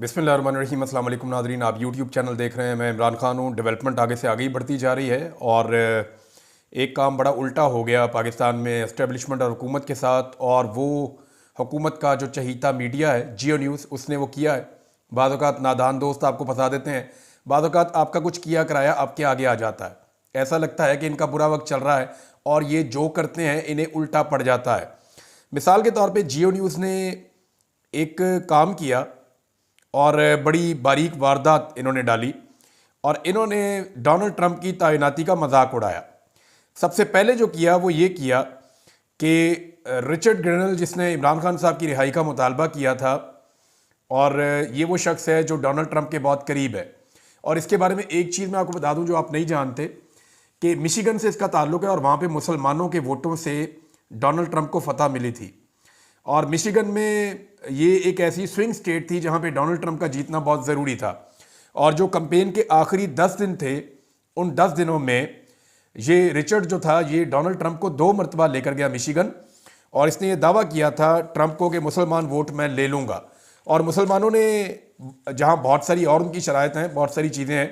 बिस्मिल्लाहिर्रहमानिर्रहीम। अस्सलाम वालेकुम नाज़रीन, आप यूट्यूब चैनल देख रहे हैं। मैं इमरान खान हूँ। डेवलपमेंट आगे से आगे ही बढ़ती जा रही है और एक काम बड़ा उल्टा हो गया पाकिस्तान में एस्टेब्लिशमेंट और हुकूमत के साथ, और वो हुकूमत का जो चहीता मीडिया है जियो न्यूज़, उसने वो किया है। बाज़ औक़ात नादान दोस्त आपको फंसा देते हैं, बाज़ औक़ात आपका कुछ किया कराया आपके आगे आ जाता है। ऐसा लगता है कि इनका बुरा वक्त चल रहा है और ये जो करते हैं इन्हें उल्टा पड़ जाता है। मिसाल के तौर पे जियो न्यूज़ ने एक काम किया और बड़ी बारीक वारदात इन्होंने डाली और इन्होंने डोनाल्ड ट्रंप की तैनाती का मजाक उड़ाया। सबसे पहले जो किया वो ये किया कि रिचर्ड ग्रेनल, जिसने इमरान खान साहब की रिहाई का मुतालबा किया था, और ये वो शख्स है जो डोनाल्ड ट्रंप के बहुत करीब है। और इसके बारे में एक चीज़ मैं आपको बता दूं जो आप नहीं जानते, कि मिशिगन से इसका ताल्लुक है और वहाँ पे मुसलमानों के वोटों से डोनाल्ड ट्रंप को फतह मिली थी। और मिशिगन में ये एक ऐसी स्विंग स्टेट थी जहाँ पे डोनाल्ड ट्रंप का जीतना बहुत ज़रूरी था। और जो कैंपेन के आखिरी 10 दिन थे, उन 10 दिनों में ये रिचर्ड जो था ये डोनाल्ड ट्रंप को 2 मरतबा लेकर गया मिशिगन, और इसने ये दावा किया था ट्रंप को कि मुसलमान वोट मैं ले लूँगा। और मुसलमानों ने, जहाँ बहुत सारी और उनकी शराइत हैं, बहुत सारी चीज़ें हैं,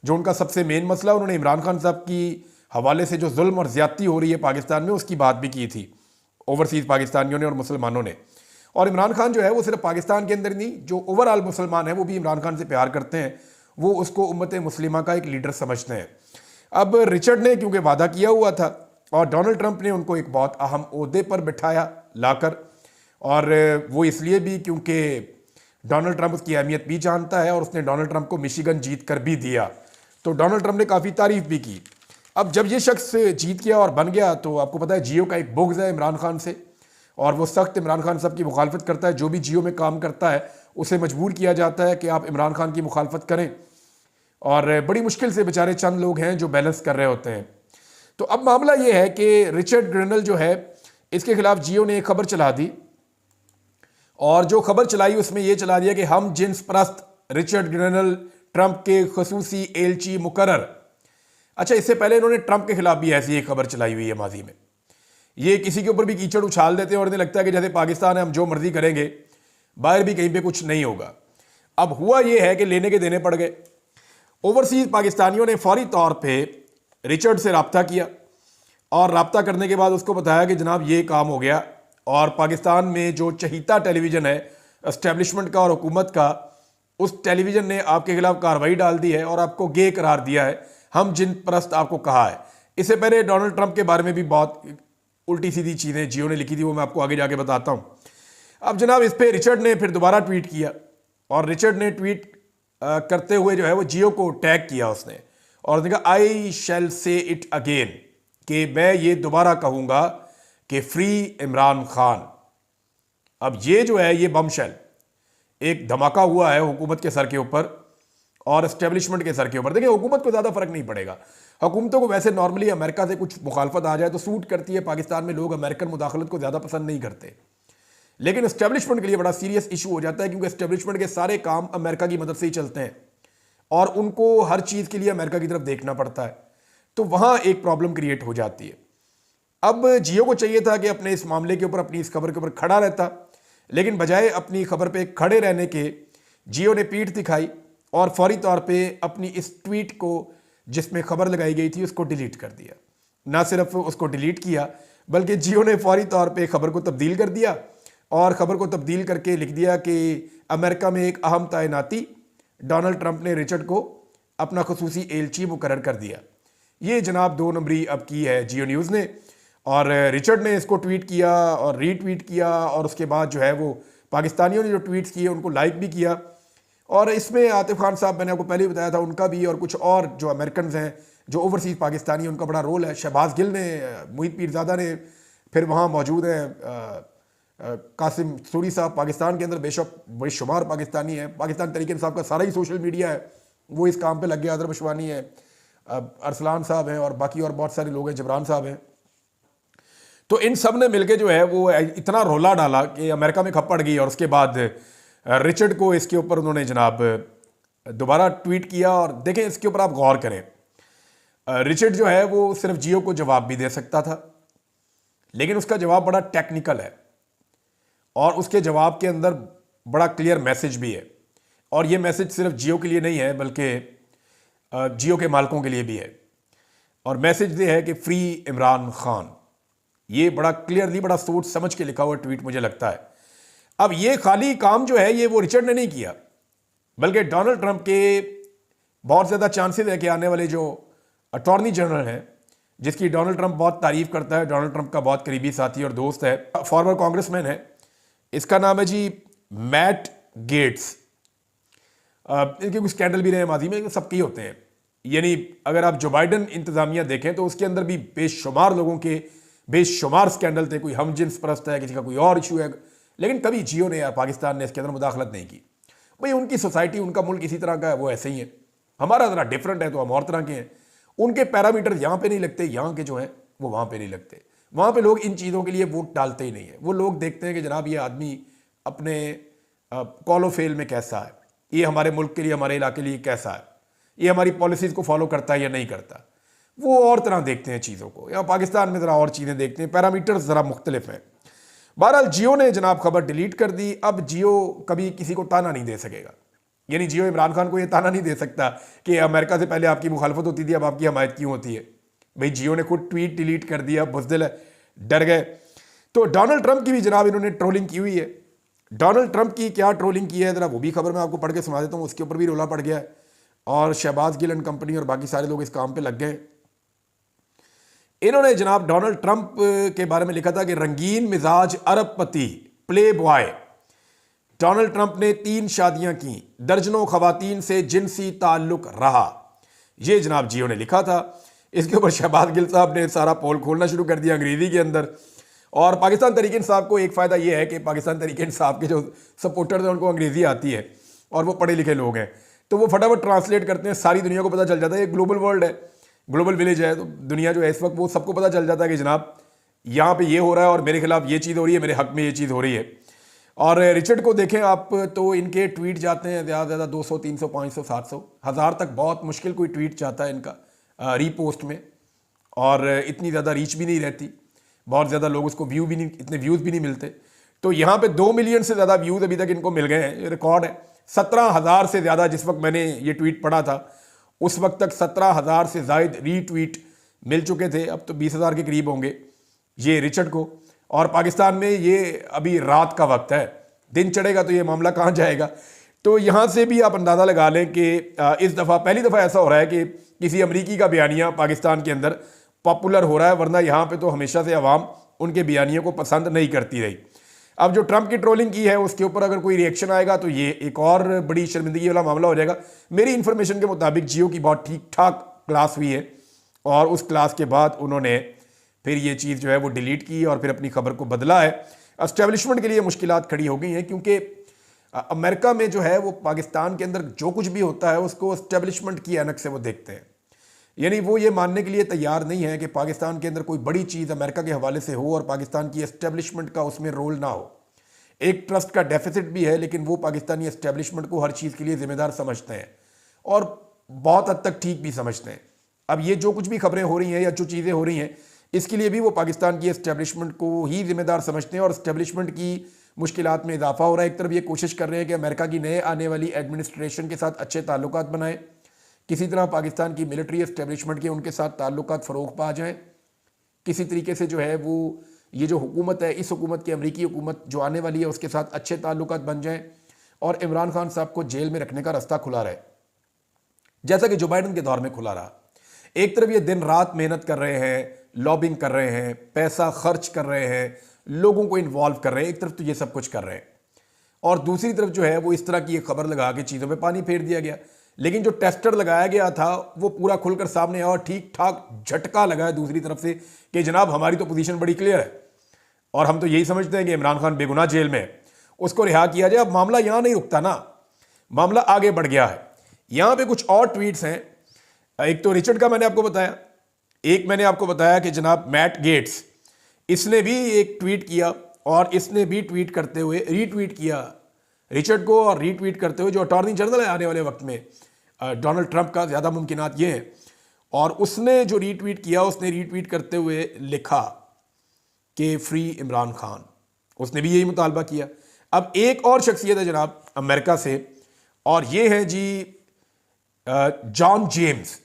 जो उनका सबसे मेन मसला, उन्होंने इमरान खान साहब की हवाले से जो जुल्म और ज़्यादती हो रही है पाकिस्तान में, उसकी बात भी की थी ओवरसीज़ पाकिस्तानियों ने और मुसलमानों ने। और इमरान खान जो है वो सिर्फ पाकिस्तान के अंदर नहीं, जो ओवरऑल मुसलमान है वो भी इमरान खान से प्यार करते हैं, वो उसको उम्मत मुस्लिमा का एक लीडर समझते हैं। अब रिचर्ड ने क्योंकि वादा किया हुआ था और डोनाल्ड ट्रंप ने उनको एक बहुत अहम ओहदे पर बिठाया लाकर, और वो इसलिए भी क्योंकि डोनाल्ड ट्रंप उसकी अहमियत भी जानता है और उसने डोनाल्ड ट्रंप को मिशिगन जीत कर भी दिया, तो डोनाल्ड ट्रंप ने काफ़ी तारीफ भी की। अब जब ये शख्स जीत गया और बन गया, तो आपको पता है जियो का एक बुग़्ज़ है इमरान खान से, और वो सख्त इमरान खान साहब की मुखालफत करता है। जो भी जियो में काम करता है उसे मजबूर किया जाता है कि आप इमरान खान की मुखालफत करें, और बड़ी मुश्किल से बेचारे चंद लोग हैं जो बैलेंस कर रहे होते हैं। तो अब मामला ये है कि रिचर्ड ग्रेनल जो है, इसके खिलाफ जियो ने एक खबर चला दी, और जो खबर चलाई उसमें यह चला दिया कि हम जिन्स परस्त रिचर्ड ग्रेनल ट्रंप के खसूसी एलची मुकर्रर। अच्छा, इससे पहले इन्होंने ट्रंप के खिलाफ भी ऐसी एक खबर चलाई हुई है माजी में। ये किसी के ऊपर भी कीचड़ उछाल देते हैं और इन्हें लगता है कि जैसे पाकिस्तान है, हम जो मर्जी करेंगे, बाहर भी कहीं पे कुछ नहीं होगा। अब हुआ ये है कि लेने के देने पड़ गए। ओवरसीज पाकिस्तानियों ने फौरी तौर पे रिचर्ड से रब्ता किया, और रब्ता करने के बाद उसको बताया कि जनाब ये काम हो गया, और पाकिस्तान में जो चहीता टेलीविज़न है एस्टेब्लिशमेंट का और हुकूमत का, उस टेलीविज़न ने आपके खिलाफ कार्रवाई डाल दी है और आपको गे करार दिया है, हम जिन परस्त आपको कहा है। इससे पहले डोनाल्ड ट्रंप के बारे में भी बहुत उल्टी सीधी चीज़ें जियो ने लिखी थी, वो मैं आपको आगे जाके बताता हूँ। अब जनाब इस पर रिचर्ड ने फिर दोबारा ट्वीट किया, और रिचर्ड ने ट्वीट करते हुए जो है वो जियो को टैग किया उसने, और उसने कहा आई शैल से इट अगेन, कि मैं ये दोबारा कहूँगा कि फ्री इमरान खान। अब ये जो है ये बमशेल एक धमाका हुआ है हुकूमत के सर के ऊपर और एस्टेब्लिशमेंट के सर के ऊपर। देखिए, हुकूमत को ज़्यादा फर्क नहीं पड़ेगा। हुकूमतों को वैसे नॉर्मली अमेरिका से कुछ मुखालफत आ जाए तो सूट करती है। पाकिस्तान में लोग अमेरिकन मुदाखलत को ज़्यादा पसंद नहीं करते, लेकिन एस्टेब्लिशमेंट के लिए बड़ा सीरियस इशू हो जाता है, क्योंकि एस्टेब्लिशमेंट के सारे काम अमेरिका की मदद से ही चलते हैं और उनको हर चीज़ के लिए अमेरिका की तरफ देखना पड़ता है, तो वहाँ एक प्रॉब्लम क्रिएट हो जाती है। अब जियो को चाहिए था कि अपने इस मामले के ऊपर, अपनी इस खबर के ऊपर खड़ा रहता, लेकिन बजाय अपनी खबर पे खड़े रहने के जियो ने पीठ दिखाई और फौरी तौर पे अपनी इस ट्वीट को, जिसमें खबर लगाई गई थी, उसको डिलीट कर दिया। ना सिर्फ उसको डिलीट किया, बल्कि जियो ने फौरी तौर पे खबर को तब्दील कर दिया, और ख़बर को तब्दील करके लिख दिया कि अमेरिका में एक अहम तैनाती, डोनाल्ड ट्रंप ने रिचर्ड को अपना खसूसी एलची मुकर्रर कर दिया। ये जनाब 2 नंबरी अब की है जियो न्यूज़ ने, और रिचर्ड ने इसको ट्वीट किया और रीट्वीट किया, और उसके बाद जो है वो पाकिस्तानियों ने जो ट्वीट्स किए उनको लाइक भी किया। और इसमें आतिफ खान साहब, मैंने आपको पहले ही बताया था, उनका भी, और कुछ और जो अमेरिकन हैं जो ओवरसीज़ पाकिस्तानी, उनका बड़ा रोल है। शहबाज गिल ने, मोहित पीरज़ादा ने, फिर वहाँ मौजूद हैं कासिम सूरी साहब, पाकिस्तान के अंदर बेशक बेशुमार पाकिस्तानी है। पाकिस्तान तरीके साहब का सारा ही सोशल मीडिया है, वो इस काम पे लग गया। अदर बशवानी है, अरसलान साहब हैं, और बाकी और बहुत सारे लोग हैं, जबरान साहब हैं। तो इन सब ने मिलकर जो है वो इतना रोला डाला कि अमेरिका में खप पड़ गई, और उसके बाद रिचर्ड को इसके ऊपर उन्होंने जनाब दोबारा ट्वीट किया। और देखें, इसके ऊपर आप गौर करें, रिचर्ड जो है वो सिर्फ जियो को जवाब भी दे सकता था, लेकिन उसका जवाब बड़ा टेक्निकल है और उसके जवाब के अंदर बड़ा क्लियर मैसेज भी है। और ये मैसेज सिर्फ जियो के लिए नहीं है बल्कि जियो के मालिकों के लिए भी है। और मैसेज ये है कि फ्री इमरान खान। ये बड़ा क्लियरली, बड़ा सोच समझ के लिखा हुआ ट्वीट मुझे लगता है। अब ये खाली काम जो है ये वो रिचर्ड ने नहीं किया, बल्कि डोनाल्ड ट्रंप के बहुत ज़्यादा चांसेस है कि आने वाले जो अटॉर्नी जनरल हैं, जिसकी डोनाल्ड ट्रंप बहुत तारीफ करता है, डोनाल्ड ट्रंप का बहुत करीबी साथी और दोस्त है, फॉर्मर कांग्रेसमैन है, इसका नाम है जी मैट गेट्स। इनके कुछ स्कैंडल भी रहे माजी में, सबके ही होते हैं। यानी अगर आप जो बाइडन इंतजामिया देखें तो उसके अंदर भी बेशुमार लोगों के बेशुमार स्कैंडल थे। कोई हम जिन्स परस्त है, किसी का कोई और इशू है, लेकिन कभी जियो ने या पाकिस्तान ने इसके अंदर मुदाखलत नहीं की। भाई उनकी सोसाइटी, उनका मुल्क इसी तरह का है, वो ऐसे ही है। हमारा ज़रा डिफरेंट है तो हम और तरह के हैं। उनके पैरामीटर यहाँ पे नहीं लगते, यहाँ के जो हैं वो वहाँ पे नहीं लगते। वहाँ पे लोग इन चीज़ों के लिए वोट डालते ही नहीं है। वो लोग देखते हैं कि जनाब ये आदमी अपने कॉलो फेल में कैसा है, ये हमारे मुल्क के लिए, हमारे इलाके के लिए कैसा है, ये हमारी पॉलिसीज़ को फॉलो करता है या नहीं करता। वो और तरह देखते हैं चीज़ों को। यहाँ पाकिस्तान में ज़रा और चीज़ें देखते हैं, पैरामीटर्स ज़रा मुख्तलिफ हैं। बहरहाल जियो ने जनाब खबर डिलीट कर दी। अब जियो कभी किसी को ताना नहीं दे सकेगा। यानी जियो इमरान खान को ये ताना नहीं दे सकता कि अमेरिका से पहले आपकी मुखालफत होती थी, अब आपकी हमायत क्यों होती है। भाई जियो ने खुद ट्वीट डिलीट कर दिया, बुज़दिल है, डर गए। तो डोनाल्ड ट्रंप की भी जनाब इन्होंने ट्रोलिंग की हुई है। डोनाल्ड ट्रंप की क्या ट्रोलिंग की है ज़रा वो भी खबर मैं आपको पढ़ के सुना देता हूँ। उसके ऊपर भी रोला पड़ गया है और शहबाज गिल एंड कंपनी और बाकी सारे लोग इस काम पे लग गए। इन्होंने जनाब डोनाल्ड ट्रंप के बारे में लिखा था कि रंगीन मिजाज अरबपति प्ले बॉय। डोनाल्ड ट्रंप ने 3 शादियां की, दर्जनों खवातीन से जिनसी ताल्लुक रहा। ये जनाब जियो ने लिखा था। इसके ऊपर शहबाज गिल साहब ने सारा पोल खोलना शुरू कर दिया अंग्रेजी के अंदर। और पाकिस्तान तहरीक इंसाफ को एक फ़ायदा यह है कि पाकिस्तान तहरीक इंसाफ के जो सपोर्टर्स हैं उनको अंग्रेजी आती है और वो पढ़े लिखे लोग हैं, तो वो फटाफट ट्रांसलेट करते हैं। सारी दुनिया को पता चल जाता है, ये ग्लोबल वर्ल्ड है, ग्लोबल विलेज है, तो दुनिया जो है इस वक्त वो सबको पता चल जाता है कि जनाब यहाँ पे ये हो रहा है और मेरे खिलाफ ये चीज़ हो रही है, मेरे हक में ये चीज़ हो रही है। और रिचर्ड को देखें आप तो इनके ट्वीट जाते हैं ज़्यादा से ज़्यादा 200, 300, 500, 700, 1000 तक बहुत मुश्किल कोई ट्वीट जाता है इनका रीपोस्ट में। और इतनी ज़्यादा रीच भी नहीं रहती, बहुत ज़्यादा लोग उसको व्यू भी नहीं, इतने व्यूज़ भी नहीं मिलते। तो यहाँ पे 2 मिलियन से ज़्यादा व्यूज़ अभी तक इनको मिल गए हैं, ये रिकॉर्ड है। 17,000 से ज़्यादा, जिस वक्त मैंने ये ट्वीट पढ़ा था उस वक्त तक 17,000 से ज़ायद रीट्वीट मिल चुके थे। अब तो 20,000 के करीब होंगे ये रिचर्ड को। और पाकिस्तान में ये अभी रात का वक्त है, दिन चढ़ेगा तो ये मामला कहाँ जाएगा। तो यहाँ से भी आप अंदाज़ा लगा लें कि इस दफ़ा पहली दफ़ा ऐसा हो रहा है कि किसी अमरीकी का बयानिया पाकिस्तान के अंदर पॉपुलर हो रहा है, वरना यहाँ पे तो हमेशा से अवाम उनके बयानियों को पसंद नहीं करती रही। अब जो ट्रंप की ट्रोलिंग की है उसके ऊपर अगर कोई रिएक्शन आएगा तो ये एक और बड़ी शर्मिंदगी वाला मामला हो जाएगा। मेरी इन्फॉर्मेशन के मुताबिक जियो की बहुत ठीक ठाक क्लास हुई है और उस क्लास के बाद उन्होंने फिर ये चीज़ जो है वो डिलीट की और फिर अपनी खबर को बदला है। एस्टेब्लिशमेंट के लिए मुश्किलात खड़ी हो गई हैं क्योंकि अमेरिका में जो है वो पाकिस्तान के अंदर जो कुछ भी होता है उसको एस्टेब्लिशमेंट की ऐनक से वो देखते हैं। यानी वो ये मानने के लिए तैयार नहीं है कि पाकिस्तान के अंदर कोई बड़ी चीज़ अमेरिका के हवाले से हो और पाकिस्तान की एस्टेब्लिशमेंट का उसमें रोल ना हो। एक ट्रस्ट का डेफिसिट भी है, लेकिन वो पाकिस्तानी एस्टेब्लिशमेंट को हर चीज़ के लिए जिम्मेदार समझते हैं और बहुत हद तक ठीक भी समझते हैं। अब ये जो कुछ भी खबरें हो रही हैं या जो चीज़ें हो रही हैं इसके लिए भी वो पाकिस्तान की एस्टेब्लिशमेंट को ही जिम्मेदार समझते हैं और एस्टेब्लिशमेंट की मुश्किलात में इजाफा हो रहा है। एक तरफ ये कोशिश कर रहे हैं कि अमेरिका की नए आने वाली एडमिनिस्ट्रेशन के साथ अच्छे ताल्लुकात बनाएं, किसी तरह पाकिस्तान की मिलिट्री एस्टेब्लिशमेंट के उनके साथ ताल्लुकात फ़रोग़ पा जाएं, किसी तरीके से जो है वो ये जो हुकूमत है, इस हुकूमत की अमरीकी हुकूमत जो आने वाली है उसके साथ अच्छे ताल्लुकात बन जाएं और इमरान खान साहब को जेल में रखने का रास्ता खुला रहे, जैसा कि जो बाइडन के दौर में खुला रहा। एक तरफ ये दिन रात मेहनत कर रहे हैं, लॉबिंग कर रहे हैं, पैसा खर्च कर रहे हैं, लोगों को इन्वॉल्व कर रहे हैं, एक तरफ तो ये सब कुछ कर रहे हैं और दूसरी तरफ जो है वो इस तरह की एक खबर लगा के चीज़ों पे पानी फेर दिया गया। लेकिन जो टेस्टर लगाया गया था वो पूरा खुलकर सामने आया और ठीक ठाक झटका लगा है दूसरी तरफ से कि जनाब हमारी तो पोजीशन बड़ी क्लियर है और हम तो यही समझते हैं कि इमरान खान बेगुनाह जेल में है, उसको रिहा किया जाए। अब मामला यहाँ नहीं रुकता ना, मामला आगे बढ़ गया है। यहाँ पे कुछ और ट्वीट्स हैं। एक तो रिचर्ड का मैंने आपको बताया, एक मैंने आपको बताया कि जनाब मैट गेट्स, इसने भी एक ट्वीट किया और इसने भी ट्वीट करते हुए रीट्वीट किया रिचर्ड को और रीट्वीट करते हुए जो अटॉर्नी जनरल है आने वाले वक्त में डोनाल्ड ट्रंप का, ज़्यादा मुमकिनात ये है। और उसने जो रीट्वीट किया उसने रीट्वीट करते हुए लिखा कि फ्री इमरान खान, उसने भी यही मुतालबा किया। अब एक और शख्सियत है जनाब अमेरिका से, और ये है जी जॉन जेम्स।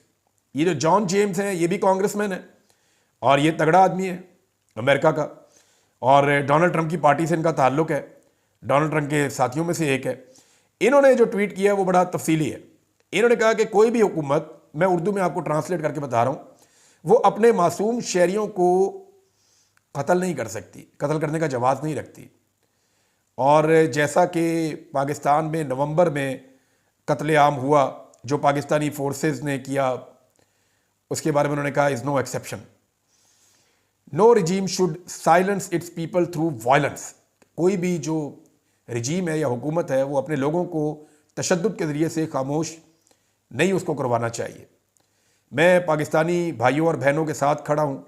ये जो जॉन जेम्स हैं ये भी कांग्रेसमैन है और ये तगड़ा आदमी है अमेरिका का, और डोनाल्ड ट्रंप की पार्टी से इनका ताल्लुक है, डोनाल्ड ट्रंप के साथियों में से एक है। इन्होंने जो ट्वीट किया है वो बड़ा तफसीली है। इन्होंने कहा कि कोई भी हुकूमत, मैं उर्दू में आपको ट्रांसलेट करके बता रहा हूँ, वो अपने मासूम शहरियों को कत्ल नहीं कर सकती, कत्ल करने का जवाज़ नहीं रखती। और जैसा कि पाकिस्तान में नवंबर में कत्लेआम हुआ जो पाकिस्तानी फोर्सेस ने किया, उसके बारे में उन्होंने कहा is no exception, no regime should silence its people through violence. कोई भी जो रिजीम है या हुकूमत है वो अपने लोगों को तशद्दुद के ज़रिए से खामोश नहीं उसको करवाना चाहिए। मैं पाकिस्तानी भाइयों और बहनों के साथ खड़ा हूँ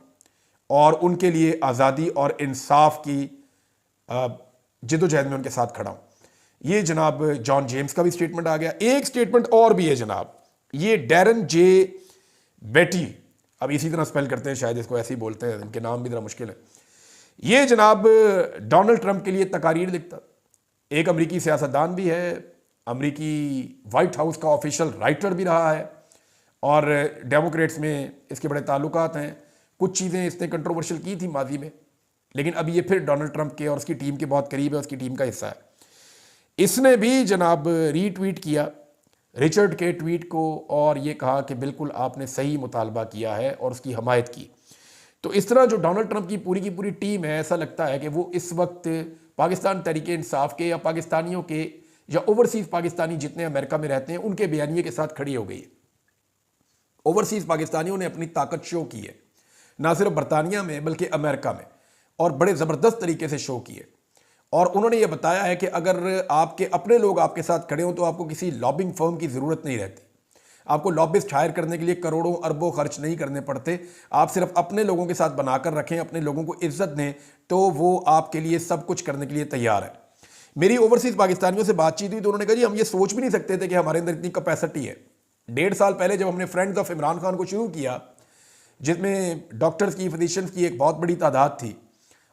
और उनके लिए आज़ादी और इंसाफ की जिद्दोजहद में उनके साथ खड़ा हूँ। ये जनाब जॉन जेम्स का भी स्टेटमेंट आ गया। एक स्टेटमेंट और भी है जनाब, ये डैरन जे बेटी, अब इसी तरह स्पेल करते हैं, शायद इसको ऐसे ही बोलते हैं, इनके नाम भी ज़रा मुश्किल है। ये जनाब डोनाल्ड ट्रंप के लिए तकारीर लिखता, एक अमरीकी सियासतदान भी है, अमरीकी वाइट हाउस का ऑफिशियल राइटर भी रहा है और डेमोक्रेट्स में इसके बड़े ताल्लुकात हैं। कुछ चीज़ें इसने कंट्रोवर्शियल की थी माजी में, लेकिन अब ये फिर डोनाल्ड ट्रंप के और उसकी टीम के बहुत करीब है, उसकी टीम का हिस्सा है। इसने भी जनाब रीट्वीट किया रिचर्ड के ट्वीट को और ये कहा कि बिल्कुल आपने सही मुतालबा किया है और उसकी हमायत की। तो इस तरह जो डोनाल्ड ट्रंप की पूरी टीम है, ऐसा लगता है कि वो इस वक्त पाकिस्तान तहरीक इंसाफ के या पाकिस्तानियों के या ओवरसीज़ पाकिस्तानी जितने अमेरिका में रहते हैं उनके बयानिए के साथ खड़ी हो गई है। ओवरसीज़ पाकिस्तानियों ने अपनी ताकत शो की है, ना सिर्फ बरतानिया में बल्कि अमेरिका में, और बड़े ज़बरदस्त तरीके से शो की है। और उन्होंने ये बताया है कि अगर आपके अपने लोग आपके साथ खड़े हों तो आपको किसी लॉबिंग फर्म की ज़रूरत नहीं रहती, आपको लॉबिस्ट हायर करने के लिए करोड़ों अरबों खर्च नहीं करने पड़ते। आप सिर्फ अपने लोगों के साथ बनाकर रखें, अपने लोगों को इज्जत दें, तो वो आपके लिए सब कुछ करने के लिए तैयार है। मेरी ओवरसीज़ पाकिस्तानियों से बातचीत हुई तो उन्होंने कहा जी हम ये सोच भी नहीं सकते थे कि हमारे अंदर इतनी कैपेसिटी है। 1.5 साल पहले जब हमने फ्रेंड्स ऑफ इमरान खान को शुरू किया, जिसमें डॉक्टर्स की, फिजिशियंस की एक बहुत बड़ी तादाद थी,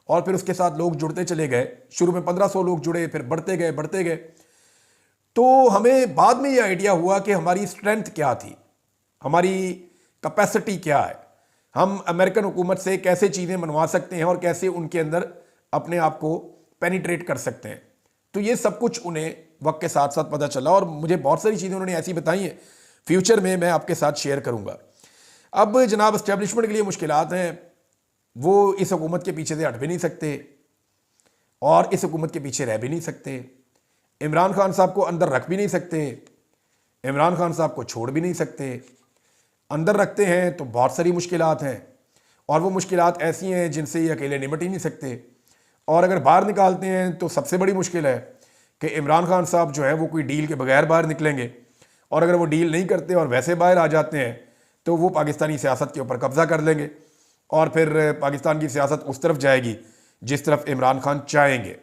और फिर उसके साथ लोग जुड़ते चले गए। शुरू में 1500 लोग जुड़े, फिर बढ़ते गए, तो हमें बाद में ये आइडिया हुआ कि हमारी स्ट्रेंथ क्या थी, हमारी कैपेसिटी क्या है, हम अमेरिकन हुकूमत से कैसे चीज़ें मनवा सकते हैं और कैसे उनके अंदर अपने आप को पेनिट्रेट कर सकते हैं। तो ये सब कुछ उन्हें वक्त के साथ साथ पता चला और मुझे बहुत सारी चीज़ें उन्होंने ऐसी बताई हैं, फ्यूचर में मैं आपके साथ शेयर करूँगा। अब जनाब एस्टेब्लिशमेंट के लिए मुश्किलात हैं, वो इस हुकूमत के पीछे से हट भी नहीं सकते और इस हुकूमत के पीछे रह भी नहीं सकते। इमरान खान साहब को अंदर रख भी नहीं सकते, इमरान खान साहब को छोड़ भी नहीं सकते। अंदर रखते हैं तो बहुत सारी मुश्किलात हैं और वो मुश्किलात ऐसी हैं जिनसे ये अकेले निपट ही नहीं सकते, और अगर बाहर निकालते हैं तो सबसे बड़ी मुश्किल है कि इमरान खान साहब जो है वो कोई डील के बगैर बाहर निकलेंगे, और अगर वो डील नहीं करते और वैसे बाहर आ जाते हैं तो वो पाकिस्तानी सियासत के ऊपर कब्ज़ा कर लेंगे और फिर पाकिस्तान की सियासत उस तरफ जाएगी जिस तरफ इमरान खान चाहेंगे।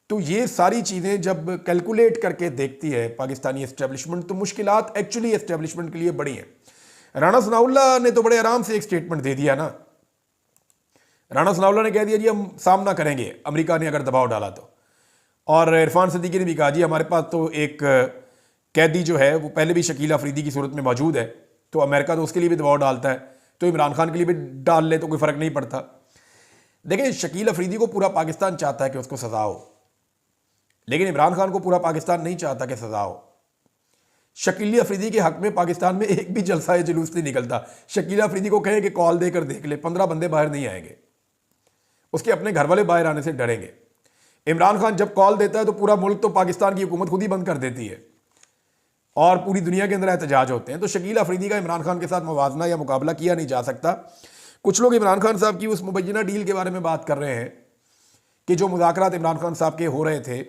तो ये सारी चीज़ें जब कैलकुलेट करके देखती है पाकिस्तानी एस्टेब्लिशमेंट तो मुश्किलात एक्चुअली एस्टेब्लिशमेंट के लिए बड़ी हैं। राणा सनाउल्लाह ने तो बड़े आराम से एक स्टेटमेंट दे दिया ना। राणा सनाउल्लाह ने कह दिया जी हम सामना करेंगे अमेरिका ने अगर दबाव डाला तो, और इरफान सिद्दीकी ने भी कहा जी हमारे पास तो एक कैदी जो है वो पहले भी शकील अफरीदी की सूरत में मौजूद है, तो अमेरिका तो उसके लिए भी दबाव डालता है, तो इमरान खान के लिए भी डाल ले तो कोई फ़र्क नहीं पड़ता। देखिए शकील अफरीदी को पूरा पाकिस्तान चाहता है कि उसको सज़ा हो, लेकिन इमरान खान को पूरा पाकिस्तान नहीं चाहता कि सज़ा हो। शकील अफरीदी के हक में पाकिस्तान में एक भी जलसा या जुलूस नहीं निकलता। शकील अफरीदी को कहें कि कॉल देकर देख ले, 15 बंदे बाहर नहीं आएंगे, उसके अपने घर वाले बाहर आने से डरेंगे। इमरान खान जब कॉल देता है तो पूरा मुल्क तो पाकिस्तान की हुकूमत खुद ही बंद कर देती है और पूरी दुनिया के अंदर एहतजाज होते हैं। तो शकील अफरीदी का इमरान खान के साथ मुवाजना या मुकाबला किया नहीं जा सकता। कुछ लोग इमरान खान साहब की उस मुबैना डील के बारे में बात कर रहे हैं कि जो मुज़ाकरात इमरान खान साहब के हो रहे थे,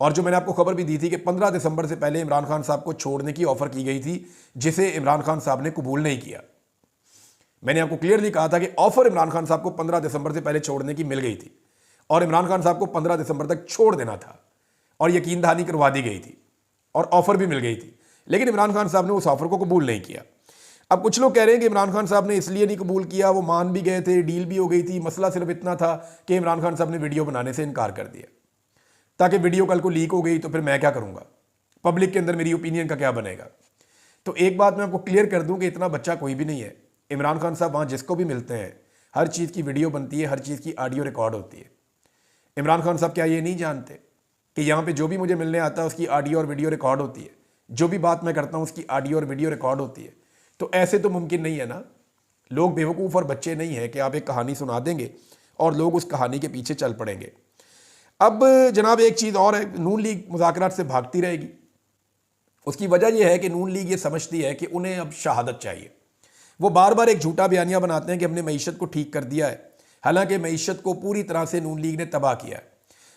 और जो मैंने आपको खबर भी दी थी कि 15 दिसंबर से पहले इमरान खान साहब को छोड़ने की ऑफ़र की गई थी, जिसे इमरान खान साहब ने कबूल नहीं किया। मैंने आपको क्लियरली कहा था कि ऑफ़र इमरान खान साहब को 15 दिसंबर से पहले छोड़ने की मिल गई थी और इमरान खान साहब को 15 दिसंबर तक छोड़ देना था और यकीन दहानी करवा दी गई थी और ऑफ़र भी मिल गई थी, लेकिन इमरान खान साहब ने उस ऑफ़र को कबूल नहीं किया। अब कुछ लोग कह रहे हैं कि इमरान खान साहब ने इसलिए नहीं कबूल किया, वो मान भी गए थे, डील भी हो गई थी, मसला सिर्फ इतना था कि इमरान खान साहब ने वीडियो बनाने से इनकार कर दिया, ताकि वीडियो कल को लीक हो गई तो फिर मैं क्या करूँगा, पब्लिक के अंदर मेरी ओपिनियन का क्या बनेगा। तो एक बात मैं आपको क्लियर कर दूं कि इतना बच्चा कोई भी नहीं है। इमरान खान साहब वहाँ जिसको भी मिलते हैं हर चीज़ की वीडियो बनती है, हर चीज़ की ऑडियो रिकॉर्ड होती है। इमरान खान साहब क्या ये नहीं जानते कि यहाँ पे जो भी मुझे मिलने आता है उसकी ऑडियो और वीडियो रिकॉर्ड होती है, जो भी बात मैं करता हूँ उसकी ऑडियो और वीडियो रिकॉर्ड होती है। तो ऐसे तो मुमकिन नहीं है ना, लोग बेवकूफ़ और बच्चे नहीं हैं कि आप एक कहानी सुना देंगे और लोग उस कहानी के पीछे चल पड़ेंगे। अब जनाब एक चीज़ और है, नून लीग मुज़ाकरात से भागती रहेगी। उसकी वजह यह है कि नून लीग ये समझती है कि उन्हें अब शहादत चाहिए। वो बार बार एक झूठा बयानिया बनाते हैं कि हमने मईशत को ठीक कर दिया है, हालांकि मईशत को पूरी तरह से नून लीग ने तबाह किया है।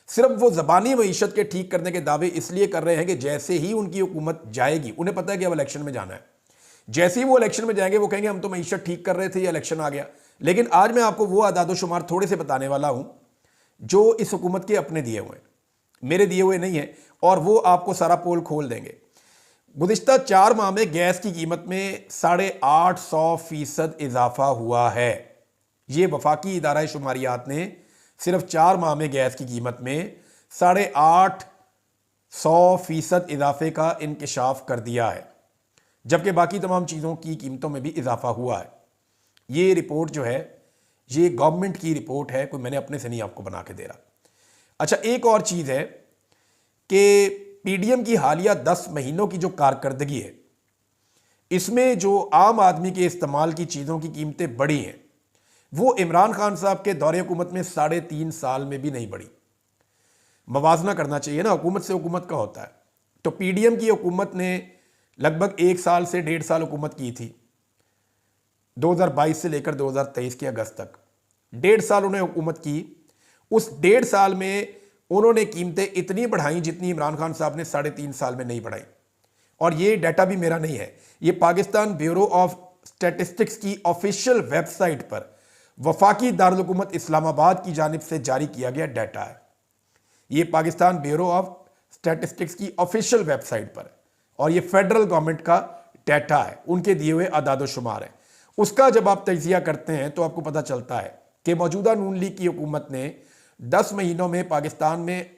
सिर्फ वो ज़बानी मईशत के ठीक करने के दावे इसलिए कर रहे हैं कि जैसे ही उनकी हुकूमत जाएगी, उन्हें पता है कि अब इलेक्शन में जाना है, जैसे ही वो इलेक्शन में जाएंगे वो कहेंगे हम तो मईशत ठीक कर रहे थे, ये इलेक्शन आ गया। लेकिन आज मैं आपको वो आदादोशुमार थोड़े से बताने वाला हूं जो इस हुकूमत के अपने दिए हुए हैं, मेरे दिए हुए नहीं है, और वो आपको सारा पोल खोल देंगे। गुज़िश्ता 4 माह में गैस की कीमत में 850% इजाफा हुआ है। ये वफाकी इदारा शुमारियात ने सिर्फ 4 माह में गैस की कीमत में 850% इजाफे का इंकशाफ कर दिया है, जबकि बाकी तमाम चीज़ों की कीमतों में भी इजाफा हुआ है। ये रिपोर्ट जो है ये गवर्नमेंट की रिपोर्ट है, कोई मैंने अपने से नहीं आपको बना के दे रहा। अच्छा, एक और चीज़ है कि पीडीएम की हालिया 10 महीनों की जो कारकर्दगी है, इसमें जो आम आदमी के इस्तेमाल की चीज़ों की कीमतें बढ़ी हैं वो इमरान खान साहब के दौरे हुकूमत में 3.5 साल में भी नहीं बढ़ी। मवाजना करना चाहिए ना, हुकूमत से हुकूमत का होता है। तो पीडीएम की हुकूमत ने लगभग 1 साल से 1.5 साल हुकूमत की थी, 2022 से लेकर 2023 के अगस्त तक 1.5 साल उन्होंने हुकूमत की। उस 1.5 साल में उन्होंने कीमतें इतनी बढ़ाई जितनी इमरान खान साहब ने 3.5 साल में नहीं बढ़ाई। और ये डाटा भी मेरा नहीं है, ये पाकिस्तान ब्यूरो ऑफ स्टैटिस्टिक्स की ऑफिशियल वेबसाइट पर वफाकी दारुल हुकूमत इस्लामाबाद की जानिब से जारी किया गया डाटा है। ये पाकिस्तान ब्यूरो ऑफ स्टैटिस्टिक्स की ऑफिशियल वेबसाइट पर, और ये फेडरल गवर्नमेंट का डाटा है, उनके दिए हुए आदादोशुमार है। उसका जब आप तजिया करते हैं तो आपको पता चलता है कि मौजूदा नून लीग की हुकूमत ने 10 महीनों में पाकिस्तान में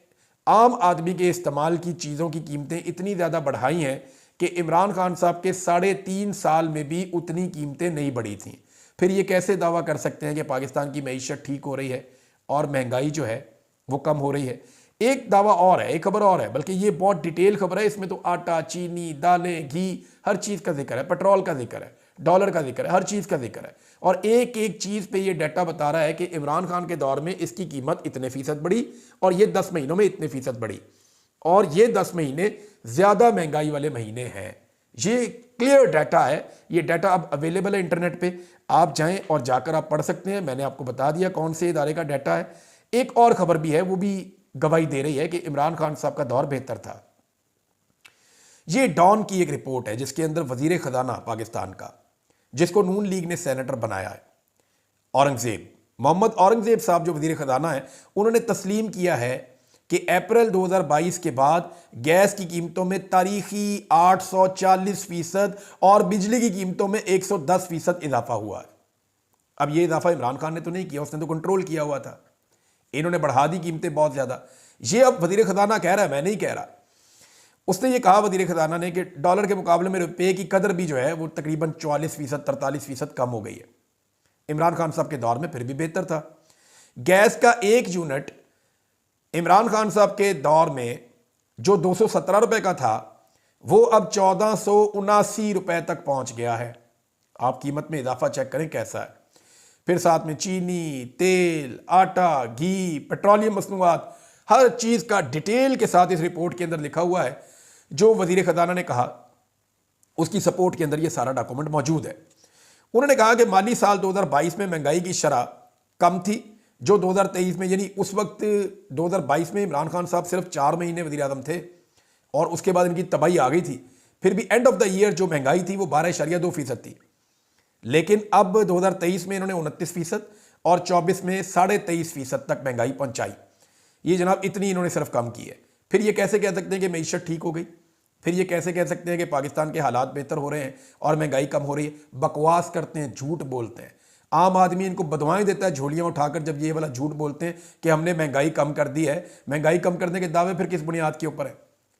आम आदमी के इस्तेमाल की चीज़ों की कीमतें इतनी ज़्यादा बढ़ाई हैं कि इमरान खान साहब के 3.5 साल में भी उतनी कीमतें नहीं बढ़ी थीं। फिर ये कैसे दावा कर सकते हैं कि पाकिस्तान की मईशत ठीक हो रही है और महंगाई जो है वो कम हो रही है। एक दावा और है, एक खबर और है, बल्कि ये बहुत डिटेल खबर है। इसमें तो आटा, चीनी, दालें, घी, हर चीज़ का जिक्र है, पेट्रोल का जिक्र है, डॉलर का जिक्र है, हर चीज़ का जिक्र है। और एक एक चीज़ पे ये डाटा बता रहा है कि इमरान खान के दौर में इसकी कीमत इतने फीसद बढ़ी और ये 10 महीनों में इतने फीसद बढ़ी, और ये 10 महीने ज़्यादा महंगाई वाले महीने हैं। ये क्लियर डाटा है। ये डाटा अब अवेलेबल है इंटरनेट पे, आप जाएं और जाकर आप पढ़ सकते हैं। मैंने आपको बता दिया कौन से इदारे का डाटा है। एक और खबर भी है, वो भी गवाही दे रही है कि इमरान खान साहब का दौर बेहतर था। ये डॉन की एक रिपोर्ट है जिसके अंदर वजीर खजाना पाकिस्तान का, जिसको नून लीग ने सेनेटर बनाया है, औरंगजेब, मोहम्मद औरंगजेब साहब जो वजीर खजाना है, उन्होंने तस्लीम किया है कि अप्रैल 2022 के बाद गैस की कीमतों में तारीखी 840% और बिजली की कीमतों में 110% इजाफा हुआ है। अब ये इजाफा इमरान खान ने तो नहीं किया, उसने तो कंट्रोल किया हुआ था। इन्होंने बढ़ा दी कीमतें बहुत ज़्यादा। ये अब वजीर खजाना कह रहा है, मैं नहीं कह रहा। उसने ये कहा वजीर खजाना ने कि डॉलर के मुकाबले में रुपये की कदर भी जो है वो तकरीबन 44% 43% कम हो गई है। इमरान खान साहब के दौर में फिर भी बेहतर था। गैस का 1 यूनिट इमरान खान साहब के दौर में जो 217 रुपये का था वो अब 1479 रुपये तक पहुंच गया है। आप कीमत में इजाफा चेक करें कैसा है। फिर साथ में चीनी, तेल, आटा, घी, पेट्रोलियम मसनूआत, हर चीज़ का डिटेल के साथ इस रिपोर्ट के अंदर लिखा हुआ है। जो वजीर खजाना ने कहा उसकी सपोर्ट के अंदर ये सारा डॉक्यूमेंट मौजूद है। उन्होंने कहा कि माली साल 2022 में महंगाई की शरह कम थी जो 2023 में, यानी उस वक्त 2022 में इमरान खान साहब सिर्फ 4 महीने वज़ीर आज़म थे और उसके बाद इनकी तबाही आ गई थी। फिर भी एंड ऑफ द ईयर जो महंगाई थी वो 12.2% थी। लेकिन अब 2023 में इन्होंने 29% और 24 में 23.5% तक महंगाई पहुंचाई। ये जनाब इतनी इन्होंने सिर्फ कम की है। फिर ये कैसे कह सकते हैं कि मईशत ठीक हो गई? फिर ये कैसे कह सकते हैं कि पाकिस्तान के हालात बेहतर हो रहे हैं और महंगाई कम हो रही है? बकवास करते हैं, झूठ बोलते हैं। आम आदमी इनको बदवाएं देता है झोलियां उठाकर जब ये वाला झूठ बोलते हैं कि हमने महंगाई कम कर दी है। महंगाई कम करने के दावे फिर किस बुनियाद के ऊपर है?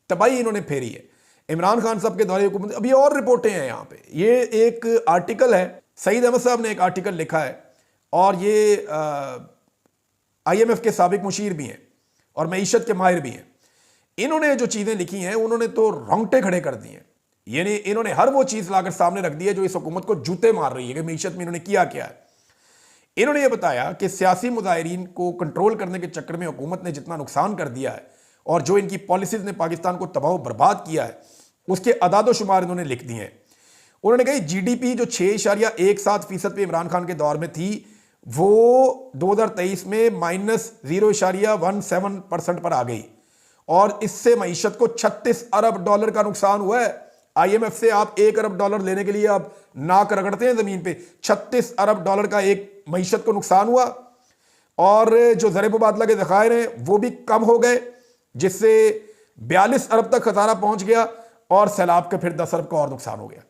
तबाही इन्होंने फेरी है। इमरान खान साहब के दौरे हुकूमत, अभी और रिपोर्टें हैं यहाँ पे। ये एक आर्टिकल है, सईद अहमद साहब ने एक आर्टिकल लिखा है, और ये IMF के साबिक मुशीर भी हैं और मईशत के माहिर भी हैं। इन्होंने जो चीज़ें लिखी हैं उन्होंने तो रोंगटे खड़े कर दिए हैं। यानी इन्होंने हर वो चीज़ लाकर सामने रख दी है जो इस हुकूमत को जूते मार रही है कि मईशत में इन्होंने किया क्या है। इन्होंने ये बताया कि सियासी मुजाहिरीन को कंट्रोल करने के चक्कर में हुकूमत ने जितना नुकसान कर दिया है और जो इनकी पॉलिसीज ने पाकिस्तान को तबाह बर्बाद किया है, उसके अदादोशुमार इन्होंने लिख दिए हैं। उन्होंने कहा GDP जो 6.17% पे इमरान खान के दौर में थी, वो 2023 में -0.17% पर आ गई, और इससे मईशत को $36 अरब का नुकसान हुआ है। IMF से आप $1 अरब लेने के लिए आप नाक रगड़ते हैं जमीन पे। $36 अरब का एक मईशत को नुकसान हुआ, और जो ज़र मुबादला के ज़खायर हैं वो भी कम हो गए, जिससे 42 अरब तक खसारा पहुंच गया, और सैलाब के फिर 10 अरब का और नुकसान हो गया।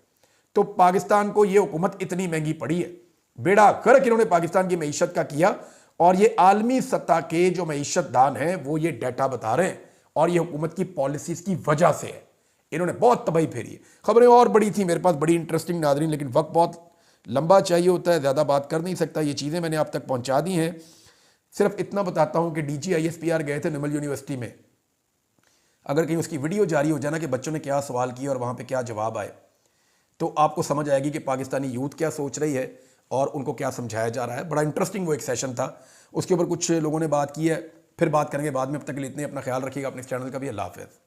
तो पाकिस्तान को ये हुकूमत इतनी महंगी पड़ी है, बेड़ा गर्क इन्होंने पाकिस्तान की मईशत का किया, और ये आलमी सतह के जो मईशतदान हैं वो ये डाटा बता रहे हैं, और ये हुकूमत की पॉलिसीज की वजह से है। इन्होंने बहुत तबाही फेरी है। खबरें और बड़ी थी मेरे पास, बड़ी इंटरेस्टिंग नादरीन, लेकिन वक्त बहुत लंबा चाहिए होता है, ज़्यादा बात कर नहीं सकता। ये चीज़ें मैंने आप तक पहुंचा दी हैं। सिर्फ इतना बताता हूं कि DG ISPR गए थे निमल यूनिवर्सिटी में। अगर कहीं उसकी वीडियो जारी हो जाए ना कि बच्चों ने क्या सवाल किए और वहाँ पे क्या जवाब आए, तो आपको समझ आएगी कि पाकिस्तानी यूथ क्या सोच रही है और उनको क्या समझाया जा रहा है। बड़ा इंटरेस्टिंग वो एक सेशन था, उसके ऊपर कुछ लोगों ने बात की है, फिर बात करेंगे बाद में। अब तक के लिए इतने, अपना ख्याल रखिएगा, अपने इस चैनल का भी। अल्लाह हाफ़िज़।